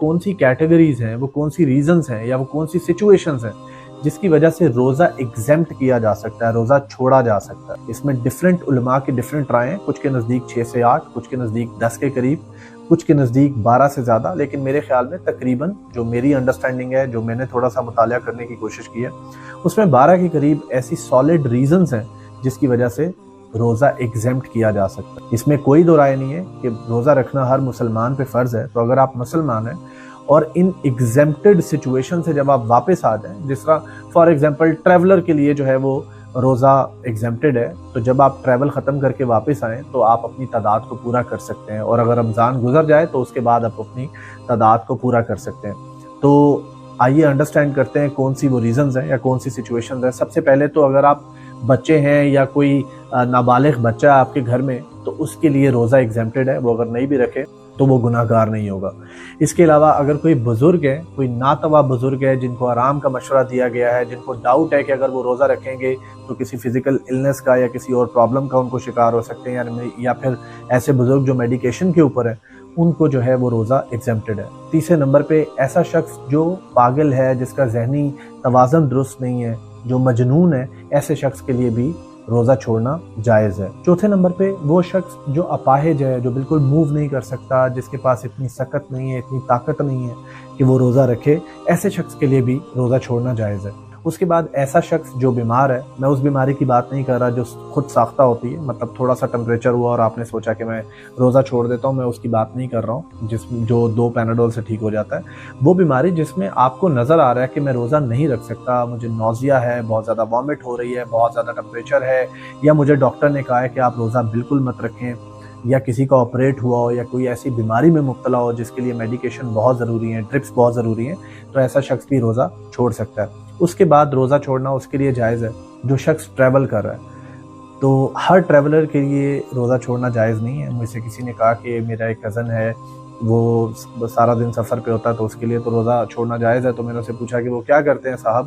کون سی کیٹیگریز ہیں، وہ کون سی ریزنز ہیں یا وہ کون سی سچویشنز ہیں جس کی وجہ سے روزہ ایگزیمپٹ کیا جا سکتا ہے، روزہ چھوڑا جا سکتا ہے۔ اس میں ڈیفرنٹ علماء کی ڈیفرنٹ رائے ہیں، کچھ کے نزدیک 6 سے 8، کچھ کے نزدیک 10 کے قریب، کچھ کے نزدیک 12 سے زیادہ، لیکن میرے خیال میں تقریباً جو میری انڈرسٹینڈنگ ہے، جو میں نے تھوڑا سا مطالعہ کرنے کی کوشش کی ہے، اس میں 12 کے قریب ایسی سالڈ ریزنز ہیں جس کی وجہ سے روزہ ایگزیمپٹ کیا جا سکتا ہے۔ اس میں کوئی دو رائے نہیں ہے کہ روزہ رکھنا ہر مسلمان پہ فرض ہے، تو اگر آپ مسلمان ہیں اور ان ایگزیمپٹڈ سچویشن سے جب آپ واپس آ جائیں، جس طرح فار ایگزامپل ٹریولر کے لیے جو ہے وہ روزہ ایگزیمپٹڈ ہے، تو جب آپ ٹریول ختم کر کے واپس آئیں تو آپ اپنی تعداد کو پورا کر سکتے ہیں، اور اگر رمضان گزر جائے تو اس کے بعد آپ اپنی تعداد کو پورا کر سکتے ہیں۔ تو آئیے انڈرسٹینڈ کرتے ہیں کون سی وہ ریزنز ہیں یا کون سی سچویشنز ہیں۔ سب سے پہلے تو اگر آپ بچے ہیں یا کوئی نابالغ بچہ ہے آپ کے گھر میں، تو اس کے لیے روزہ ایگزیمپٹڈ ہے، وہ اگر نہیں بھی رکھے تو وہ گناہ گار نہیں ہوگا۔ اس کے علاوہ اگر کوئی بزرگ ہے، کوئی ناتواں بزرگ ہے جن کو آرام کا مشورہ دیا گیا ہے، جن کو ڈاؤٹ ہے کہ اگر وہ روزہ رکھیں گے تو کسی فزیکل النس کا یا کسی اور پرابلم کا ان کو شکار ہو سکتے ہیں، یا پھر ایسے بزرگ جو میڈیکیشن کے اوپر ہیں، ان کو جو ہے وہ روزہ ایگزیمپٹڈ ہے۔ تیسرے نمبر پہ ایسا شخص جو پاگل ہے، جس کا ذہنی توازن درست نہیں ہے، جو مجنون ہے، ایسے شخص کے لیے بھی روزہ چھوڑنا جائز ہے۔ چوتھے نمبر پہ وہ شخص جو اپاہج ہے، جو بالکل موو نہیں کر سکتا، جس کے پاس اتنی سکت نہیں ہے، اتنی طاقت نہیں ہے کہ وہ روزہ رکھے، ایسے شخص کے لیے بھی روزہ چھوڑنا جائز ہے۔ اس کے بعد ایسا شخص جو بیمار ہے، میں اس بیماری کی بات نہیں کر رہا جو خود ساختہ ہوتی ہے، مطلب تھوڑا سا ٹمپریچر ہوا اور آپ نے سوچا کہ میں روزہ چھوڑ دیتا ہوں، میں اس کی بات نہیں کر رہا ہوں، جو 2 پیناڈول سے ٹھیک ہو جاتا ہے۔ وہ بیماری جس میں آپ کو نظر آ رہا ہے کہ میں روزہ نہیں رکھ سکتا، مجھے نوزیا ہے، بہت زیادہ وامٹ ہو رہی ہے، بہت زیادہ ٹمپریچر ہے، یا مجھے ڈاکٹر نے کہا ہے کہ آپ روزہ بالکل مت رکھیں، یا کسی کا آپریٹ ہوا ہو یا کوئی ایسی بیماری میں مبتلا ہو جس کے لیے میڈیکیشن بہت ضروری ہیں، ڈرپس بہت ضروری ہیں، تو ایسا شخص بھی روزہ چھوڑ سکتا ہے۔ اس کے بعد روزہ چھوڑنا اس کے لیے جائز ہے جو شخص ٹریول کر رہا ہے۔ تو ہر ٹریولر کے لیے روزہ چھوڑنا جائز نہیں ہے۔ مجھ سے کسی نے کہا کہ میرا ایک کزن ہے، وہ سارا دن سفر پہ ہوتا ہے تو اس کے لیے تو روزہ چھوڑنا جائز ہے۔ تو میں نے اسے پوچھا کہ وہ کیا کرتے ہیں صاحب؟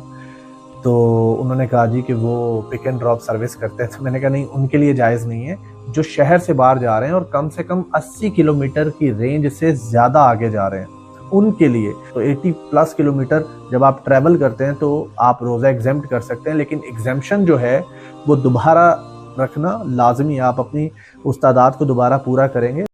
تو انہوں نے کہا جی کہ وہ پک اینڈ ڈراپ سروس کرتے ہیں۔ تو میں نے کہا نہیں، ان کے لیے جائز نہیں ہے۔ جو شہر سے باہر جا رہے ہیں اور کم سے کم 80 کلومیٹر کی رینج سے زیادہ آگے جا رہے ہیں، ان کے لیے تو 80+ کلومیٹر جب آپ ٹریول کرتے ہیں تو آپ روزہ ایگزیمپٹ کر سکتے ہیں، لیکن ایگزیمپشن جو ہے وہ دوبارہ رکھنا لازمی ہے۔ آپ اپنی اس تعداد کو دوبارہ پورا کریں گے۔